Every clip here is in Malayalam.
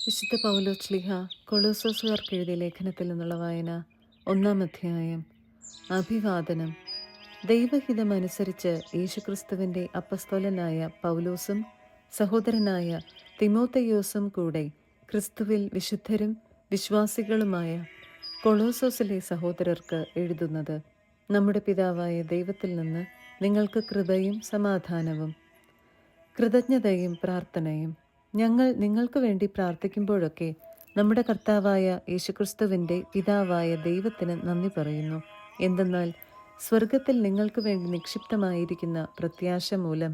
വിശുദ്ധ പൗലോസ് ശ്ലീഹ കൊളോസോസുകാർക്ക് എഴുതിയ ലേഖനത്തിൽ നിന്നുള്ള വായന. 1-ാം അധ്യായം. അഭിവാദനം. ദൈവഹിതമനുസരിച്ച് യേശുക്രിസ്തുവിൻ്റെ അപ്പസ്തോലനായ പൗലോസും സഹോദരനായ തിമോത്തയോസും കൂടെ ക്രിസ്തുവിൽ വിശുദ്ധരും വിശ്വാസികളുമായ കൊളോസോസിലെ സഹോദരർക്ക് എഴുതുന്നത്. നമ്മുടെ പിതാവായ ദൈവത്തിൽ നിന്ന് നിങ്ങൾക്ക് കൃപയും സമാധാനവും കൃതജ്ഞതയും പ്രാർത്ഥനയും. ഞങ്ങൾ നിങ്ങൾക്ക് വേണ്ടി പ്രാർത്ഥിക്കുമ്പോഴൊക്കെ നമ്മുടെ കർത്താവായ യേശുക്രിസ്തുവിൻ്റെ പിതാവായ ദൈവത്തിന് നന്ദി പറയുന്നു. എന്തെന്നാൽ സ്വർഗത്തിൽ നിങ്ങൾക്ക് വേണ്ടി നിക്ഷിപ്തമായിരിക്കുന്ന പ്രത്യാശ മൂലം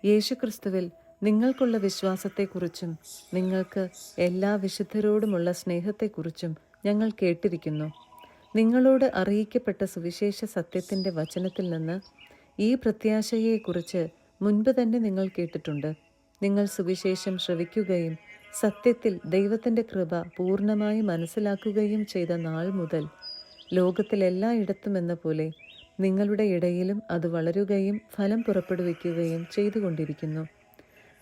യേശുക്രിസ്തുവിൽ നിങ്ങൾക്കുള്ള വിശ്വാസത്തെക്കുറിച്ചും നിങ്ങൾക്ക് എല്ലാ വിശുദ്ധരോടുമുള്ള സ്നേഹത്തെക്കുറിച്ചും ഞങ്ങൾ കേട്ടിരിക്കുന്നു. നിങ്ങളോട് അറിയിക്കപ്പെട്ട സുവിശേഷ സത്യത്തിൻ്റെ വചനത്തിൽ നിന്ന് ഈ പ്രത്യാശയെക്കുറിച്ച് മുൻപ് തന്നെ നിങ്ങൾ കേട്ടിട്ടുണ്ട്. നിങ്ങൾ സുവിശേഷം ശ്രവിക്കുകയും സത്യത്തിൽ ദൈവത്തിൻ്റെ കൃപ പൂർണ്ണമായി മനസ്സിലാക്കുകയും ചെയ്ത നാൾ മുതൽ ലോകത്തിലെല്ലായിടത്തും എന്ന പോലെ നിങ്ങളുടെ ഇടയിലും അത് വളരുകയും ഫലം പുറപ്പെടുവിക്കുകയും ചെയ്തുകൊണ്ടിരിക്കുന്നു.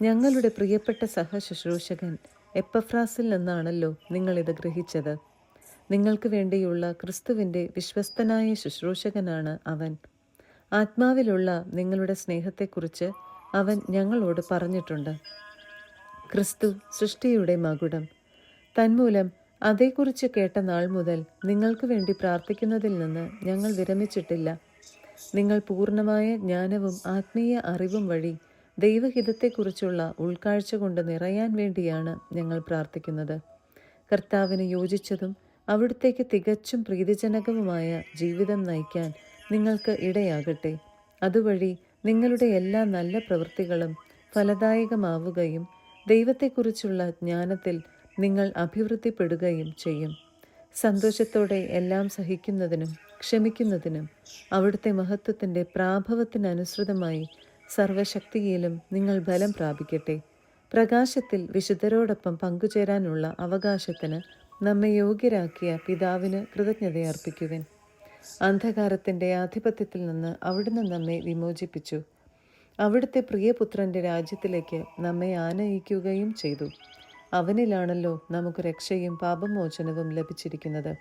ഞങ്ങളുടെ പ്രിയപ്പെട്ട സഹശുശ്രൂഷകൻ എപ്പഫ്രാസിൽ നിന്നാണല്ലോ നിങ്ങളിത് ഗ്രഹിച്ചത്. നിങ്ങൾക്ക് വേണ്ടിയുള്ള ക്രിസ്തുവിൻ്റെ വിശ്വസ്തനായ ശുശ്രൂഷകനാണ് അവൻ. ആത്മാവിലുള്ള നിങ്ങളുടെ സ്നേഹത്തെക്കുറിച്ച് അവൻ ഞങ്ങളോട് പറഞ്ഞിട്ടുണ്ട്. ക്രിസ്തു സൃഷ്ടിയുടെ മകുടം. തന്മൂലം അതേക്കുറിച്ച് കേട്ട നാൾ മുതൽ നിങ്ങൾക്ക് വേണ്ടി പ്രാർത്ഥിക്കുന്നതിൽ നിന്ന് ഞങ്ങൾ വിരമിച്ചിട്ടില്ല. നിങ്ങൾ പൂർണ്ണമായ ജ്ഞാനവും ആത്മീയ അറിവും വഴി ദൈവഹിതത്തെക്കുറിച്ചുള്ള ഉൾക്കാഴ്ച കൊണ്ട് നിറയാൻ വേണ്ടിയാണ് ഞങ്ങൾ പ്രാർത്ഥിക്കുന്നത്. കർത്താവിന് യോജിച്ചതും അവിടുത്തേക്ക് തികച്ചും പ്രീതിജനകവുമായ ജീവിതം നയിക്കാൻ നിങ്ങൾക്ക് ഇടയാകട്ടെ. അതുവഴി നിങ്ങളുടെ എല്ലാ നല്ല പ്രവൃത്തികളും ഫലദായകമാവുകയും ദൈവത്തെക്കുറിച്ചുള്ള ജ്ഞാനത്തിൽ നിങ്ങൾ അഭിവൃദ്ധിപ്പെടുകയും ചെയ്യും. സന്തോഷത്തോടെ എല്ലാം സഹിക്കുന്നതിനും ക്ഷമിക്കുന്നതിനും അവിടുത്തെ മഹത്വത്തിൻ്റെ പ്രാഭവത്തിനനുസൃതമായി സർവശക്തിയിലും നിങ്ങൾ ബലം പ്രാപിക്കട്ടെ. പ്രകാശത്തിൽ വിശുദ്ധരോടൊപ്പം പങ്കുചേരാനുള്ള അവകാശത്തിന് നമ്മെ യോഗ്യരാക്കിയ പിതാവിന് കൃതജ്ഞതയർപ്പിക്കുവിൻ. അന്ധകാരത്തിൻ്റെ ആധിപത്യത്തിൽ നിന്ന് അവിടുന്ന് നമ്മെ വിമോചിപ്പിച്ചു. അവിടുത്തെ പ്രിയപുത്രൻ്റെ രാജ്യത്തിലേക്ക് നമ്മെ ആനയിക്കുകയും ചെയ്തു. അവനിലാണല്ലോ നമുക്ക് രക്ഷയും പാപമോചനവും ലഭിച്ചിരിക്കുന്നത്.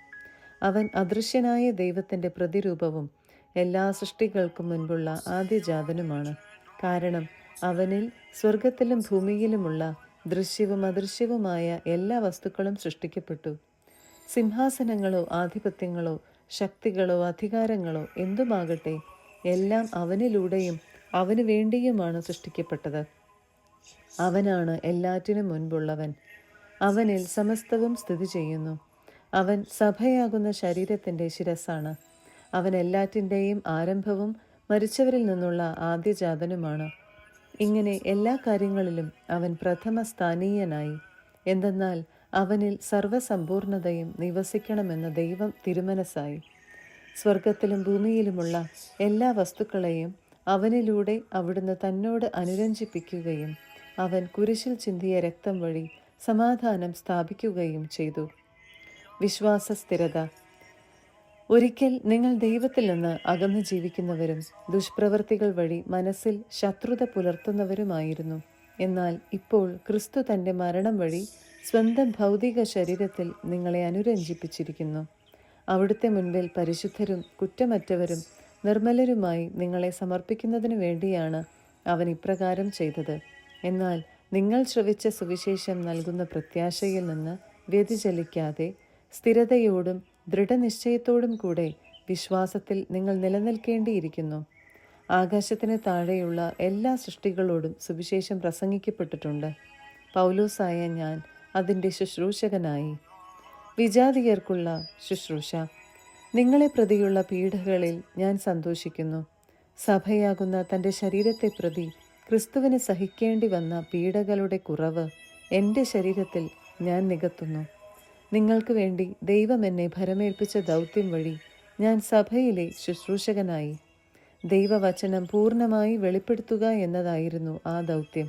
അവൻ അദൃശ്യനായ ദൈവത്തിൻ്റെ പ്രതിരൂപവും എല്ലാ സൃഷ്ടികൾക്കും മുൻപുള്ള ആദ്യജാതനുമാണ്. കാരണം അവനിൽ സ്വർഗത്തിലും ഭൂമിയിലുമുള്ള ദൃശ്യവും അദൃശ്യവുമായ എല്ലാ വസ്തുക്കളും സൃഷ്ടിക്കപ്പെട്ടു. സിംഹാസനങ്ങളോ ആധിപത്യങ്ങളോ ശക്തികളോ അധികാരങ്ങളോ എന്തുമാകട്ടെ, എല്ലാം അവനിലൂടെയും അവന് വേണ്ടിയുമാണ് സൃഷ്ടിക്കപ്പെട്ടത്. അവനാണ് എല്ലാറ്റിനും മുൻപുള്ളവൻ. അവനിൽ സമസ്തവും സ്ഥിതി ചെയ്യുന്നു. അവൻ സഭയാകുന്ന ശരീരത്തിൻ്റെ ശിരസ്സാണ്. അവൻ എല്ലാറ്റിൻ്റെയും ആരംഭവും മരിച്ചവരിൽ നിന്നുള്ള ആദ്യജാതനുമാണ്. ഇങ്ങനെ എല്ലാ കാര്യങ്ങളിലും അവൻ പ്രഥമ സ്ഥാനീയനായി. എന്തെന്നാൽ അവനിൽ സർവസമ്പൂർണതയും നിവസിക്കണമെന്ന് ദൈവം തിരുമനസ്സായി. സ്വർഗത്തിലും ഭൂമിയിലുമുള്ള എല്ലാ വസ്തുക്കളെയും അവനിലൂടെ അവിടുന്ന് തന്നോട് അനുരഞ്ജിപ്പിക്കുകയും അവൻ കുരിശിൽ ചിന്തിയ രക്തം വഴി സമാധാനം സ്ഥാപിക്കുകയും ചെയ്തു. വിശ്വാസ സ്ഥിരത. ഒരിക്കൽ നിങ്ങൾ ദൈവത്തിൽ നിന്ന് അകന്നു ജീവിക്കുന്നവരും ദുഷ്പ്രവൃത്തികൾ വഴി മനസ്സിൽ ശത്രുത പുലർത്തുന്നവരുമായിരുന്നു. എന്നാൽ ഇപ്പോൾ ക്രിസ്തു തൻ്റെ മരണം വഴി സ്വന്തം ഭൗതിക ശരീരത്തിൽ നിങ്ങളെ അനുരഞ്ജിപ്പിച്ചിരിക്കുന്നു. അവിടുത്തെ മുൻപിൽ പരിശുദ്ധരും കുറ്റമറ്റവരും നിർമ്മലരുമായി നിങ്ങളെ സമർപ്പിക്കുന്നതിനു വേണ്ടിയാണ് അവൻ ഇപ്രകാരം ചെയ്തത്. എന്നാൽ നിങ്ങൾ ശ്രവിച്ച സുവിശേഷം നൽകുന്ന പ്രത്യാശയിൽ നിന്ന് വ്യതിചലിക്കാതെ സ്ഥിരതയോടും ദൃഢനിശ്ചയത്തോടും കൂടെ വിശ്വാസത്തിൽ നിങ്ങൾ നിലനിൽക്കേണ്ടിയിരിക്കുന്നു. ആകാശത്തിന് താഴെയുള്ള എല്ലാ സൃഷ്ടികളോടും സുവിശേഷം പ്രസംഗിക്കപ്പെട്ടിട്ടുണ്ട്. പൗലോസായ ഞാൻ അതിൻ്റെ ശുശ്രൂഷകനായി. വിജാതിയർക്കുള്ള ശുശ്രൂഷ. നിങ്ങളെ പ്രതിയുള്ള പീഡകളിൽ ഞാൻ സന്തോഷിക്കുന്നു. സഭയാകുന്ന തൻ്റെ ശരീരത്തെ പ്രതി ക്രിസ്തുവിന് സഹിക്കേണ്ടി വന്ന പീഡകളുടെ കുറവ് എൻ്റെ ശരീരത്തിൽ ഞാൻ നികത്തുന്നു. നിങ്ങൾക്ക് വേണ്ടി ദൈവം എന്നെ ഭരമേൽപ്പിച്ച ദൗത്യം വഴി ഞാൻ സഭയിലെ ശുശ്രൂഷകനായി. ദൈവവചനം പൂർണ്ണമായി വെളിപ്പെടുത്തുക എന്നതായിരുന്നു ആ ദൗത്യം.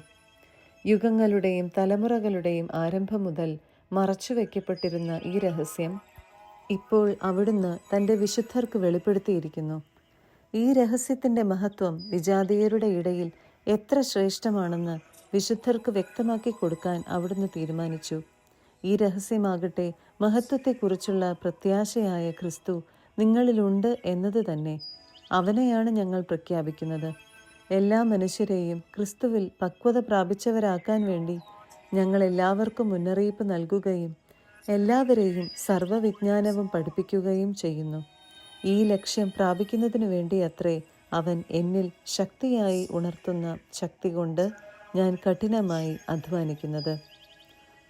യുഗങ്ങളുടെയും തലമുറകളുടെയും ആരംഭം മുതൽ മറച്ചുവെക്കപ്പെട്ടിരുന്ന ഈ രഹസ്യം ഇപ്പോൾ അവിടുന്ന് തൻ്റെ വിശുദ്ധർക്ക് വെളിപ്പെടുത്തിയിരിക്കുന്നു. ഈ രഹസ്യത്തിൻ്റെ മഹത്വം വിജാതീയരുടെ ഇടയിൽ എത്ര ശ്രേഷ്ഠമാണെന്ന് വിശുദ്ധർക്ക് വ്യക്തമാക്കി കൊടുക്കാൻ അവിടുന്ന് തീരുമാനിച്ചു. ഈ രഹസ്യമാകട്ടെ മഹത്വത്തെക്കുറിച്ചുള്ള പ്രത്യാശയായ ക്രിസ്തു നിങ്ങളിലുണ്ട് എന്നത് തന്നെ. അവനെയാണ് ഞങ്ങൾ പ്രഖ്യാപിക്കുന്നത്. എല്ലാ മനുഷ്യരെയും ക്രിസ്തുവിൽ പക്വത പ്രാപിച്ചവരാക്കാൻ വേണ്ടി ഞങ്ങൾ എല്ലാവർക്കും മുന്നറിയിപ്പ് നൽകുകയും എല്ലാവരെയും സർവ്വവിജ്ഞാനവും പഠിപ്പിക്കുകയും ചെയ്യുന്നു. ഈ ലക്ഷ്യം പ്രാപിക്കുന്നതിനു വേണ്ടിയത്രേ അവൻ എന്നിൽ ശക്തിയായി ഉണർത്തുന്ന ശക്തി കൊണ്ട് ഞാൻ കഠിനമായി അധ്വാനിക്കുന്നത്.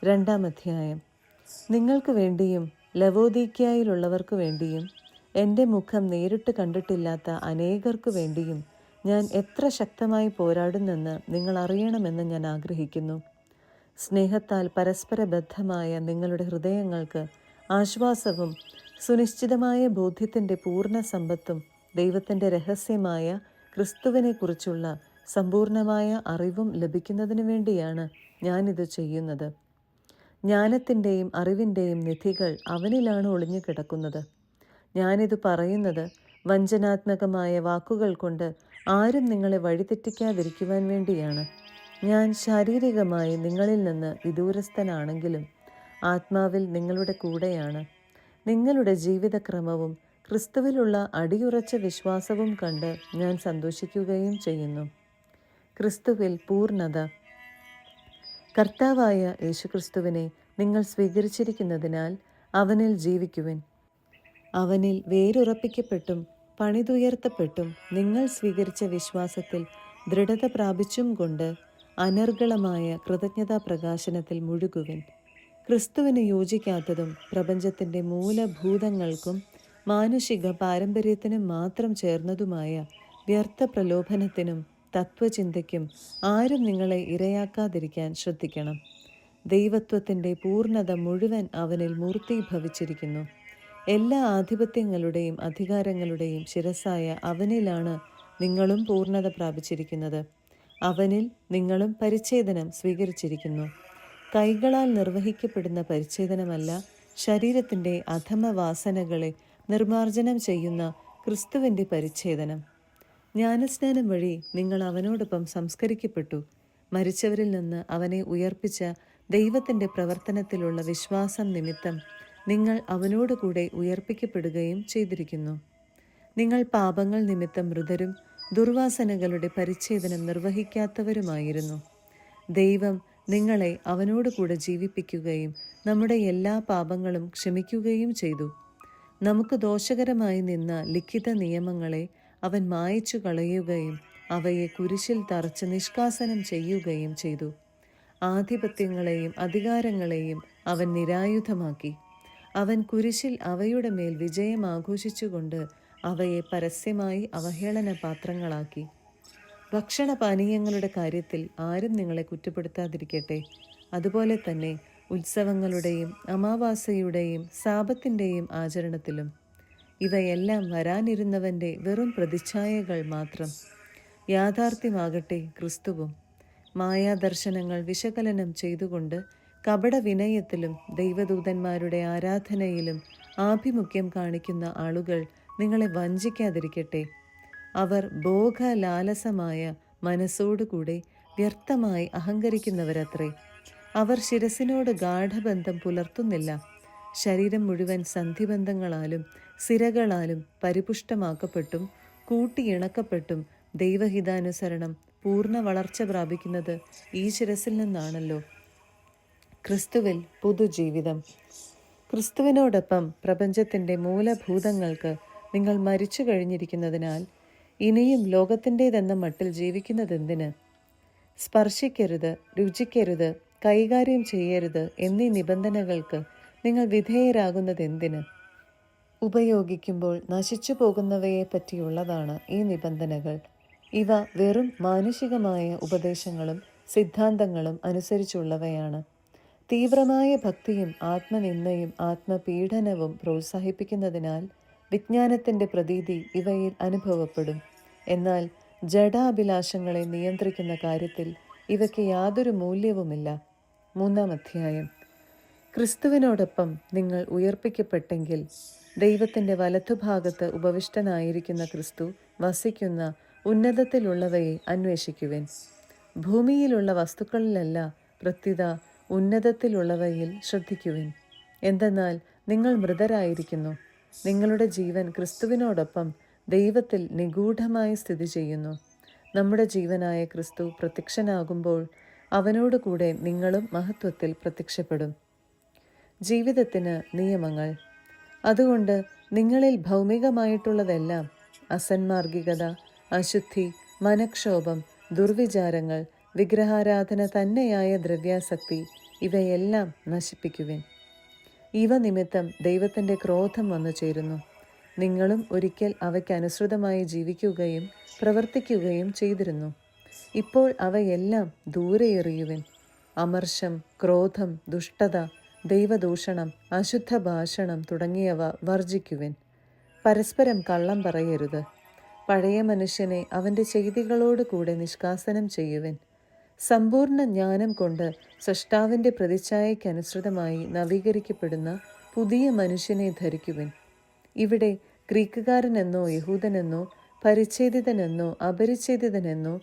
2-ാം അധ്യായം. നിങ്ങൾക്ക് വേണ്ടിയും ലവോദീക്യയിലുള്ളവർക്ക് വേണ്ടിയും എൻ്റെ മുഖം നേരിട്ട് കണ്ടിട്ടില്ലാത്ത അനേകർക്കു വേണ്ടിയും ഞാൻ എത്ര ശക്തമായി പോരാടുന്നെന്ന് നിങ്ങൾ അറിയണമെന്ന് ഞാൻ ആഗ്രഹിക്കുന്നു. സ്നേഹത്താൽ പരസ്പര ബദ്ധമായ നിങ്ങളുടെ ഹൃദയങ്ങൾക്ക് ആശ്വാസവും സുനിശ്ചിതമായ ബോധ്യത്തിൻ്റെ പൂർണ്ണ സമ്പത്തും ദൈവത്തിൻ്റെ രഹസ്യമായ ക്രിസ്തുവിനെക്കുറിച്ചുള്ള സമ്പൂർണമായ അറിവും ലഭിക്കുന്നതിനു വേണ്ടിയാണ് ഞാനിത് ചെയ്യുന്നത്. ജ്ഞാനത്തിൻ്റെയും അറിവിൻ്റെയും നിധികൾ അവനിലാണ് ഒളിഞ്ഞു കിടക്കുന്നത്. ഞാനിത് പറയുന്നത് വഞ്ചനാത്മകമായ വാക്കുകൾ കൊണ്ട് ആരും നിങ്ങളെ വഴിതെറ്റിക്കാതിരിക്കുവാൻ വേണ്ടിയാണ്. ഞാൻ ശാരീരികമായി നിങ്ങളിൽ നിന്ന് വിദൂരസ്ഥനാണെങ്കിലും ആത്മാവിൽ നിങ്ങളുടെ കൂടെയാണ്. നിങ്ങളുടെ ജീവിതക്രമവും ക്രിസ്തുവിലുള്ള അടിയുറച്ച വിശ്വാസവും കണ്ട് ഞാൻ സന്തോഷിക്കുകയും ചെയ്യുന്നു. ക്രിസ്തുവിൽ പൂർണ്ണത. കർത്താവായ യേശുക്രിസ്തുവിനെ നിങ്ങൾ സ്വീകരിച്ചിരിക്കുന്നതിനാൽ അവനിൽ ജീവിക്കുവിൻ. അവനിൽ വേരുറപ്പിക്കപ്പെട്ടും പണിതുയർത്തപ്പെട്ടും നിങ്ങൾ സ്വീകരിച്ച വിശ്വാസത്തിൽ ദൃഢത പ്രാപിച്ചും കൊണ്ട് അനർഗളമായ കൃതജ്ഞതാ പ്രകാശനത്തിൽ മുഴുകുവിൻ. ക്രിസ്തുവിന് യോജിക്കാത്തതും പ്രപഞ്ചത്തിൻ്റെ മൂലഭൂതങ്ങൾക്കും മാനുഷിക പാരമ്പര്യത്തിനും മാത്രം ചേർന്നതുമായ വ്യർത്ഥ പ്രലോഭനത്തിനും തത്വചിന്തയ്ക്കും ആരും നിങ്ങളെ ഇരയാക്കാതിരിക്കാൻ ശ്രദ്ധിക്കണം. ദൈവത്വത്തിൻ്റെ പൂർണ്ണത മുഴുവൻ അവനിൽ മൂർത്തീഭവിച്ചിരിക്കുന്നു. എല്ലാ ആധിപത്യങ്ങളുടെയും അധികാരങ്ങളുടെയും ശിരസായ അവനിലാണ് നിങ്ങളും പൂർണ്ണത പ്രാപിച്ചിരിക്കുന്നത്. അവനിൽ നിങ്ങളും പരിച്ഛേദനം സ്വീകരിച്ചിരിക്കുന്നു. കൈകളാൽ നിർവഹിക്കപ്പെടുന്ന പരിച്ഛേദനമല്ല, ശരീരത്തിൻ്റെ അധമവാസനകളെ നിർമ്മാർജ്ജനം ചെയ്യുന്ന ക്രിസ്തുവിൻ്റെ പരിച്ഛേദനം. ജ്ഞാനസ്നാനം വഴി നിങ്ങൾ അവനോടൊപ്പം സംസ്കരിക്കപ്പെട്ടു. മരിച്ചവരിൽ നിന്ന് അവനെ ഉയർപ്പിച്ച ദൈവത്തിൻ്റെ പ്രവർത്തനത്തിലുള്ള വിശ്വാസം നിമിത്തം നിങ്ങൾ അവനോടുകൂടെ ഉയർപ്പിക്കപ്പെടുകയും ചെയ്തിരിക്കുന്നു. നിങ്ങൾ പാപങ്ങൾ നിമിത്തം മൃതരും ദുർവാസനകളുടെ പരിച്ഛേദനം നിർവഹിക്കാത്തവരുമായിരുന്നു. ദൈവം നിങ്ങളെ അവനോടുകൂടെ ജീവിപ്പിക്കുകയും നമ്മുടെ എല്ലാ പാപങ്ങളും ക്ഷമിക്കുകയും ചെയ്തു. നമുക്ക് ദോഷകരമായി നിന്ന ലിഖിത നിയമങ്ങളെ അവൻ മായ്ച്ചു കളയുകയും അവയെ കുരിശിൽ തറച്ച് നിഷ്കാസനം ചെയ്യുകയും ചെയ്തു. ആധിപത്യങ്ങളെയും അധികാരങ്ങളെയും അവൻ നിരായുധമാക്കി. അവൻ കുരിശിൽ അവയുടെ മേൽ വിജയം ആഘോഷിച്ചുകൊണ്ട് അവയെ പരസ്യമായി അവഹേളന പാത്രങ്ങളാക്കി. ഭക്ഷണപാനീയങ്ങളുടെ കാര്യത്തിൽ ആരും നിങ്ങളെ കുറ്റപ്പെടുത്താതിരിക്കട്ടെ. അതുപോലെ തന്നെ ഉത്സവങ്ങളുടെയും അമാവാസ്യയുടെയും സാപത്തിൻ്റെയും ആചരണത്തിലും. ഇവയെല്ലാം വരാനിരുന്നവൻ്റെ വെറും പ്രതിച്ഛായകൾ മാത്രം. യാഥാർത്ഥ്യമാകട്ടെ ക്രിസ്തുവും. മായാദർശനങ്ങൾ വിശകലനം ചെയ്തുകൊണ്ട് കപട വിനയത്തിലും ദൈവദൂതന്മാരുടെ ആരാധനയിലും ആഭിമുഖ്യം കാണിക്കുന്ന ആളുകൾ നിങ്ങളെ വഞ്ചിക്കാതിരിക്കട്ടെ. അവർ ഭോഗലാലസമായ മനസ്സോടുകൂടെ വ്യർത്ഥമായി അഹങ്കരിക്കുന്നവരത്രേ. അവർ ശിരസിനോട് ഗാഠബന്ധം പുലർത്തുന്നില്ല. ശരീരം മുഴുവൻ സന്ധിബന്ധങ്ങളാലും സിരകളാലും പരിപുഷ്ടമാക്കപ്പെട്ടും കൂട്ടിയിണക്കപ്പെട്ടും ദൈവഹിതാനുസരണം പൂർണ്ണ വളർച്ച പ്രാപിക്കുന്നത് ഈ ശിരസിൽ നിന്നാണല്ലോ. ക്രിസ്തുവിൽ പുതുജീവിതം. ക്രിസ്തുവിനോടൊപ്പം പ്രപഞ്ചത്തിൻ്റെ മൂലഭൂതങ്ങൾക്ക് നിങ്ങൾ മരിച്ചു കഴിഞ്ഞിരിക്കുന്നതിനാൽ ഇനിയും ലോകത്തിൻ്റേതെന്ന മട്ടിൽ ജീവിക്കുന്നതെന്തിന്? സ്പർശിക്കരുത്, രുചിക്കരുത്, കൈകാര്യം ചെയ്യരുത് എന്നീ നിബന്ധനകൾക്ക് നിങ്ങൾ വിധേയരാകുന്നതെന്തിന്? ഉപയോഗിക്കുമ്പോൾ നശിച്ചു പോകുന്നവയെ പറ്റിയുള്ളതാണ് ഈ നിബന്ധനകൾ. ഇവ വെറും മാനുഷികമായ ഉപദേശങ്ങളും സിദ്ധാന്തങ്ങളും അനുസരിച്ചുള്ളവയാണ്. തീവ്രമായ ഭക്തിയും ആത്മനിന്ദയും ആത്മപീഡനവും പ്രോത്സാഹിപ്പിക്കുന്നതിനാൽ വിജ്ഞാനത്തിൻ്റെ പ്രതീതി ഇവയിൽ അനുഭവപ്പെടും. എന്നാൽ ജഡാഭിലാഷങ്ങളെ നിയന്ത്രിക്കുന്ന കാര്യത്തിൽ ഇവയ്ക്ക് യാതൊരു മൂല്യവുമില്ല. 3-ാം അധ്യായം. ക്രിസ്തുവിനോടൊപ്പം നിങ്ങൾ ഉയർപ്പിക്കപ്പെട്ടെങ്കിൽ ദൈവത്തിൻ്റെ വലത്തുഭാഗത്ത് ഉപവിഷ്ടനായിരിക്കുന്ന ക്രിസ്തു വസിക്കുന്ന ഉന്നതത്തിലുള്ളവയെ അന്വേഷിക്കുവിൻ. ഭൂമിയിലുള്ള വസ്തുക്കളിലല്ല, പ്രത്യുത ഉന്നതത്തിലുള്ളവയിൽ ശ്രദ്ധിക്കുവിൻ. എന്തെന്നാൽ നിങ്ങൾ മൃതരായിരിക്കുന്നു. നിങ്ങളുടെ ജീവൻ ക്രിസ്തുവിനോടൊപ്പം ദൈവത്തിൽ നിഗൂഢമായി സ്ഥിതി ചെയ്യുന്നു. നമ്മുടെ ജീവനായ ക്രിസ്തു പ്രത്യക്ഷനാകുമ്പോൾ അവനോടുകൂടെ നിങ്ങളും മഹത്വത്തിൽ പ്രത്യക്ഷപ്പെടും. ജീവിതത്തിന് നിയമങ്ങൾ. അതുകൊണ്ട് നിങ്ങളിൽ ഭൗമികമായിട്ടുള്ളതെല്ലാം, അസന്മാർഗികത, അശുദ്ധി, മനക്ഷോഭം, ദുർവിചാരങ്ങൾ, വിഗ്രഹാരാധന തന്നെയായ ദ്രവ്യാസക്തി, ഇവയെല്ലാം നശിപ്പിക്കുവിൻ. ഇവ നിമിത്തം ദൈവത്തിൻ്റെ ക്രോധം വന്നു ചേരുന്നു. നിങ്ങളും ഒരിക്കൽ അവയ്ക്കനുസൃതമായി ജീവിക്കുകയും പ്രവർത്തിക്കുകയും ചെയ്തിരുന്നു. ഇപ്പോൾ അവയെല്ലാം ദൂരെ എറിയുവിൻ. അമർഷം, ക്രോധം, ദുഷ്ടത, ദൈവദൂഷണം, അശുദ്ധ ഭാഷണം തുടങ്ങിയവ വർജിക്കുവിൻ. പരസ്പരം കള്ളം പറയരുത്. പഴയ മനുഷ്യനെ അവൻ്റെ ചെയ്തികളോട് കൂടെ നിഷ്കാസനം ചെയ്യുവിൻ. സമ്പൂർണ്ണ ജ്ഞാനം കൊണ്ട് സൃഷ്ടാവിൻ്റെ പ്രതിച്ഛായയ്ക്കനുസൃതമായി നവീകരിക്കപ്പെടുന്ന പുതിയ മനുഷ്യനെ ധരിക്കുവിൻ. ഇവിടെ ഗ്രീക്കുകാരനെന്നോ യഹൂദനെന്നോ പരിച്ഛേദിതനെന്നോ അപരിച്ഛേദിതനെന്നോ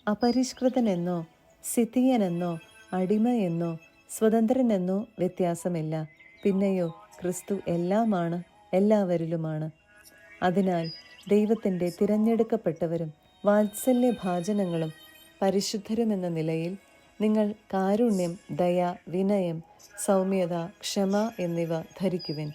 അപരിഷ്കൃതനെന്നോ സിഥിയനെന്നോ അടിമയെന്നോ സ്വതന്ത്രനെന്നോ വ്യത്യാസമില്ല. പിന്നെയോ ക്രിസ്തു എല്ലാമാണ്, എല്ലാവരിലുമാണ്. അതിനാൽ ദൈവത്തിൻ്റെ തിരഞ്ഞെടുക്കപ്പെട്ടവരും വാത്സല്യഭാജനങ്ങളും പരിശുദ്ധരുമെന്ന നിലയിൽ നിങ്ങൾ കാരുണ്യം, ദയ, വിനയം, സൗമ്യത, ക്ഷമ എന്നിവ ധരിക്കുവിൻ.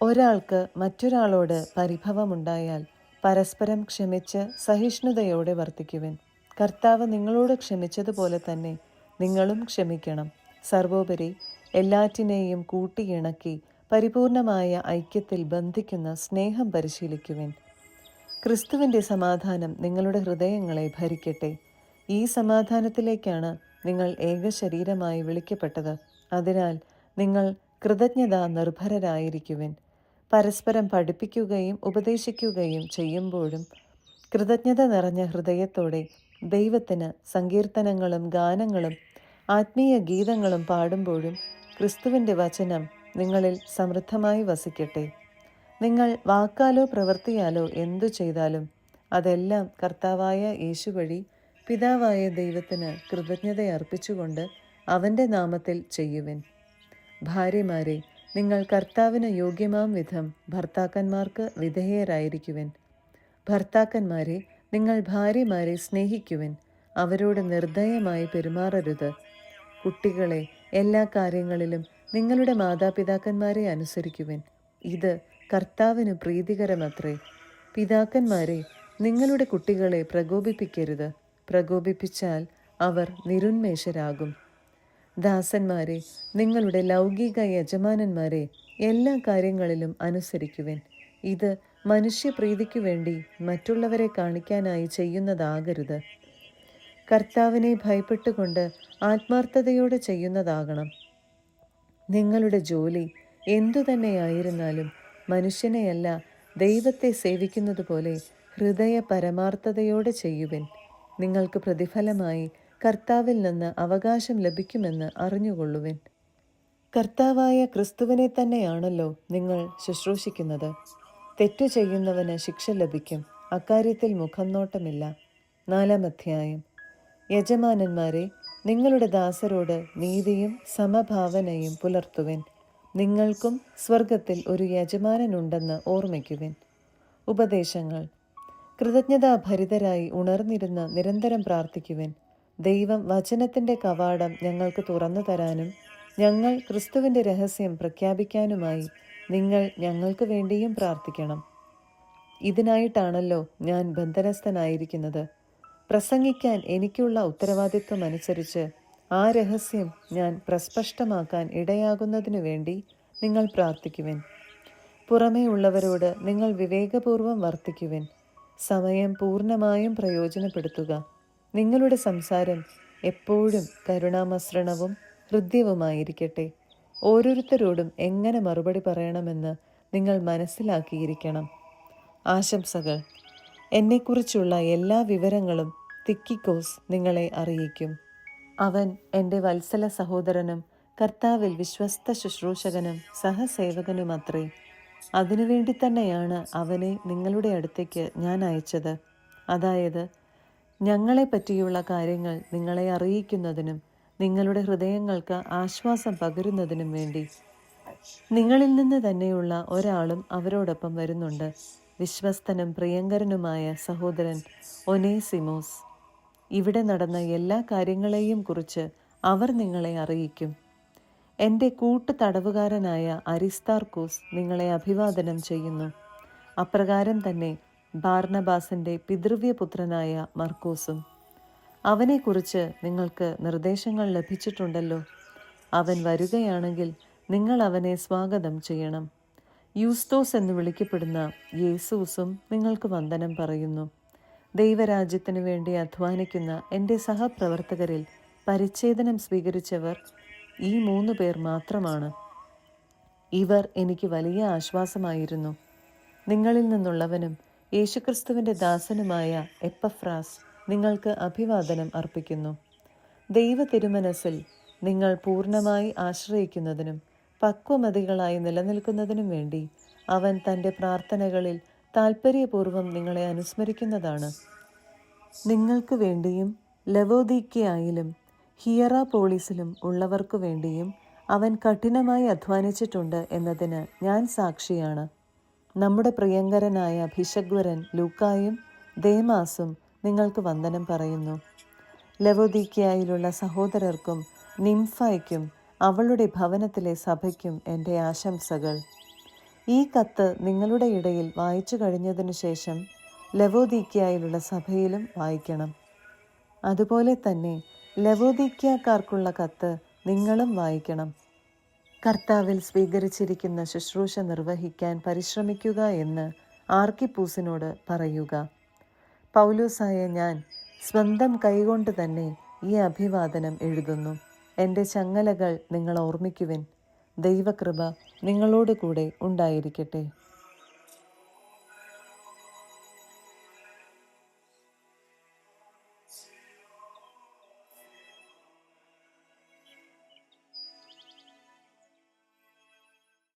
ഒരാൾക്ക് മറ്റൊരാളോട് പരിഭവമുണ്ടായാൽ പരസ്പരം ക്ഷമിച്ച് സഹിഷ്ണുതയോടെ വർത്തിക്കുവിൻ. കർത്താവ് നിങ്ങളോട് ക്ഷമിച്ചതുപോലെ തന്നെ നിങ്ങളും ക്ഷമിക്കണം. സർവോപരി എല്ലാറ്റിനെയും കൂട്ടിയിണക്കി പരിപൂർണമായ ഐക്യത്തിൽ ബന്ധിക്കുന്ന സ്നേഹം പരിശീലിക്കുവിൻ. ക്രിസ്തുവിൻ്റെ സമാധാനം നിങ്ങളുടെ ഹൃദയങ്ങളെ ഭരിക്കട്ടെ. ഈ സമാധാനത്തിലേക്കാണ് നിങ്ങൾ ഏകശരീരമായി വിളിക്കപ്പെട്ടത്. അതിനാൽ നിങ്ങൾ കൃതജ്ഞതാ നിർഭരരായിരിക്കുവിൻ. പരസ്പരം പഠിപ്പിക്കുകയും ഉപദേശിക്കുകയും ചെയ്യുമ്പോഴും കൃതജ്ഞത നിറഞ്ഞ ഹൃദയത്തോടെ ദൈവത്തിന് സങ്കീർത്തനങ്ങളും ഗാനങ്ങളും ആത്മീയ ഗീതങ്ങളും പാടുമ്പോഴും ക്രിസ്തുവിൻ്റെ വചനം നിങ്ങളിൽ സമൃദ്ധമായി വസിക്കട്ടെ. നിങ്ങൾ വാക്കാലോ പ്രവൃത്തിയാലോ എന്തു ചെയ്താലും അതെല്ലാം കർത്താവായ യേശു വഴി പിതാവായ ദൈവത്തിന് കൃതജ്ഞതയർപ്പിച്ചുകൊണ്ട് അവൻ്റെ നാമത്തിൽ ചെയ്യുവിൻ. ഭാര്യമാരെ, നിങ്ങൾ കർത്താവിന് യോഗ്യമാം വിധം ഭർത്താക്കന്മാർക്ക് വിധേയരായിരിക്കുവിൻ. ഭർത്താക്കന്മാരെ, നിങ്ങൾ ഭാര്യമാരെ സ്നേഹിക്കുവിൻ. അവരോട് നിർദ്ദയമായി പെരുമാറരുത്. കുട്ടികളെ, എല്ലാ കാര്യങ്ങളിലും നിങ്ങളുടെ മാതാപിതാക്കന്മാരെ അനുസരിക്കുവിൻ. ഇത് കർത്താവിന് പ്രീതികരമത്രേ. പിതാക്കന്മാരെ, നിങ്ങളുടെ കുട്ടികളെ പ്രകോപിപ്പിക്കരുത്. പ്രകോപിപ്പിച്ചാൽ അവർ നിരുന്മേഷരാകും. ദാസന്മാരെ, നിങ്ങളുടെ ലൗകിക യജമാനന്മാരെ എല്ലാ കാര്യങ്ങളിലും അനുസരിക്കുവിൻ. ഇത് മനുഷ്യപ്രീതിക്കു വേണ്ടി മറ്റുള്ളവരെ കാണിക്കാനായി ചെയ്യുന്നതാകരുത്. കർത്താവിനെ ഭയപ്പെട്ടുകൊണ്ട് ആത്മാർത്ഥതയോടെ ചെയ്യുന്നതാകണം. നിങ്ങളുടെ ജോലി എന്തു തന്നെയായിരുന്നാലും മനുഷ്യനെയല്ല ദൈവത്തെ സേവിക്കുന്നത് പോലെ ഹൃദയ പരമാർത്ഥതയോടെ ചെയ്യുവിൻ. നിങ്ങൾക്ക് പ്രതിഫലമായി കർത്താവിൽ നിന്ന് അവകാശം ലഭിക്കുമെന്ന് അറിഞ്ഞുകൊള്ളുവിൻ. കർത്താവായ ക്രിസ്തുവിനെ തന്നെയാണല്ലോ നിങ്ങൾ ശുശ്രൂഷിക്കുന്നത്. തെറ്റു ചെയ്യുന്നവന് ശിക്ഷ ലഭിക്കും. അക്കാര്യത്തിൽ മുഖം നോട്ടമില്ല. 4-ാം അധ്യായം. യജമാനന്മാരെ, നിങ്ങളുടെ ദാസരോട് നീതിയും സമഭാവനയും പുലർത്തുവിൻ. നിങ്ങൾക്കും സ്വർഗത്തിൽ ഒരു യജമാനനുണ്ടെന്ന് ഓർമ്മിക്കുവിൻ. ഉപദേശങ്ങൾ. കൃതജ്ഞതാഭരിതരായി ഉണർന്നിരുന്ന് നിരന്തരം പ്രാർത്ഥിക്കുവിൻ. ദൈവം വചനത്തിൻ്റെ കവാടം ഞങ്ങൾക്ക് തുറന്നു തരാനും ഞങ്ങൾ ക്രിസ്തുവിൻ്റെ രഹസ്യം പ്രഖ്യാപിക്കാനുമായി നിങ്ങൾ ഞങ്ങൾക്ക് വേണ്ടിയും പ്രാർത്ഥിക്കണം. ഇതിനായിട്ടാണല്ലോ ഞാൻ ബന്ധനസ്ഥനായിരിക്കുന്നത്. പ്രസംഗിക്കാൻ എനിക്കുള്ള ഉത്തരവാദിത്വം അനുസരിച്ച് ആ രഹസ്യം ഞാൻ പ്രസ്പഷ്ടമാക്കാൻ ഇടയാകുന്നതിനു വേണ്ടി നിങ്ങൾ പ്രാർത്ഥിക്കുവിൻ. പുറമേ ഉള്ളവരോട് നിങ്ങൾ വിവേകപൂർവം വർത്തിക്കുവിൻ. സമയം പൂർണ്ണമായും പ്രയോജനപ്പെടുത്തുക. നിങ്ങളുടെ സംസാരം എപ്പോഴും കരുണാമസൃണവും ഹൃദ്യവുമായിരിക്കട്ടെ. ഓരോരുത്തരോടും എങ്ങനെ മറുപടി പറയണമെന്ന് നിങ്ങൾ മനസ്സിലാക്കിയിരിക്കണം. ആശംസകൾ. എന്നെക്കുറിച്ചുള്ള എല്ലാ വിവരങ്ങളും തിക്കിക്കോസ് നിങ്ങളെ അറിയിക്കും. അവൻ എൻ്റെ വത്സല സഹോദരനും കർത്താവിൽ വിശ്വസ്ത ശുശ്രൂഷകനും സഹസേവകനുമത്രേ. അതിനുവേണ്ടി തന്നെയാണ് അവനെ നിങ്ങളുടെ അടുത്തേക്ക് ഞാൻ അയച്ചത്. അതായത്, ഞങ്ങളെപ്പറ്റിയുള്ള കാര്യങ്ങൾ നിങ്ങളെ അറിയിക്കുന്നതിനും നിങ്ങളുടെ ഹൃദയങ്ങൾക്ക് ആശ്വാസം പകരുന്നതിനും വേണ്ടി. നിങ്ങളിൽ നിന്ന് തന്നെയുള്ള ഒരാളും അവരോടൊപ്പം വരുന്നുണ്ട്, വിശ്വസ്തനും പ്രിയങ്കരനുമായ സഹോദരൻ ഒനേസിമോസ്. ഇവിടെ നടന്ന എല്ലാ കാര്യങ്ങളെയും കുറിച്ച് അവർ നിങ്ങളെ അറിയിക്കും. എൻ്റെ കൂട്ടു തടവുകാരനായ അരിസ്താർക്കൂസ് നിങ്ങളെ അഭിവാദനം ചെയ്യുന്നു. അപ്രകാരം തന്നെ ബാർനബാസിൻ്റെ പിതൃവ്യപുത്രനായ മർക്കൂസും. അവനെക്കുറിച്ച് നിങ്ങൾക്ക് നിർദ്ദേശങ്ങൾ ലഭിച്ചിട്ടുണ്ടല്ലോ. അവൻ വരുകയാണെങ്കിൽ നിങ്ങൾ അവനെ സ്വാഗതം ചെയ്യണം. യൂസ്തോസ് എന്ന് വിളിക്കപ്പെടുന്ന യേസൂസും നിങ്ങൾക്ക് വന്ദനം പറയുന്നു. ദൈവരാജ്യത്തിനു വേണ്ടി അധ്വാനിക്കുന്ന എൻ്റെ സഹപ്രവർത്തകരിൽ പരിച്ഛേദനം സ്വീകരിച്ചവർ ഈ 3 പേർ മാത്രമാണ്. ഇവർ എനിക്ക് വലിയ ആശ്വാസമായിരുന്നു. നിങ്ങളിൽ നിന്നുള്ളവനും യേശുക്രിസ്തുവിൻ്റെ ദാസനുമായ എപ്പഫ്രാസ് നിങ്ങൾക്ക് അഭിവാദനം അർപ്പിക്കുന്നു. ദൈവ തിരുമനസ്സിൽ നിങ്ങൾ പൂർണ്ണമായി ആശ്രയിക്കുന്നതിനും പക്വമതികളായി നിലനിൽക്കുന്നതിനും വേണ്ടി അവൻ തൻ്റെ പ്രാർത്ഥനകളിൽ താൽപ്പര്യപൂർവ്വം നിങ്ങളെ അനുസ്മരിക്കുന്നതാണ്. നിങ്ങൾക്ക് വേണ്ടിയും ലവോദീക്കയായാലും ഹിയറാപോളിസിലും ഉള്ളവർക്കു വേണ്ടിയും അവൻ കഠിനമായി അധ്വാനിച്ചിട്ടുണ്ട് എന്നതിന് ഞാൻ സാക്ഷിയാണ്. നമ്മുടെ പ്രിയങ്കരനായ ഭിഷഗ്വരൻ ലൂക്കായും ദേമാസും നിങ്ങൾക്ക് വന്ദനം പറയുന്നു. ലവോദീക്കയായിലുള്ള സഹോദരർക്കും നിംഫയ്ക്കും അവളുടെ ഭവനത്തിലെ സഭയ്ക്കും എൻ്റെ ആശംസകൾ. ഈ കത്ത് നിങ്ങളുടെ ഇടയിൽ വായിച്ചു കഴിഞ്ഞതിനു ശേഷം ലവോദീക്കയായിലുള്ള സഭയിലും വായിക്കണം. അതുപോലെ തന്നെ ലവോദീക്കക്കാർക്കുള്ള കത്ത് നിങ്ങളും വായിക്കണം. കർത്താവിൽ സ്വീകരിച്ചിരിക്കുന്ന ശുശ്രൂഷ നിർവഹിക്കാൻ പരിശ്രമിക്കുക എന്ന് ആർക്കിപ്പൂസിനോട് പറയുക. പൗലോസായ ഞാൻ സ്വന്തം കൈകൊണ്ട് തന്നെ ഈ അഭിവാദനം എഴുതുന്നു. എൻ്റെ ചങ്ങലകൾ നിങ്ങൾ ഓർമ്മിക്കുവിൻ. ദൈവകൃപ നിങ്ങളോട് കൂടെ ഉണ്ടായിരിക്കട്ടെ.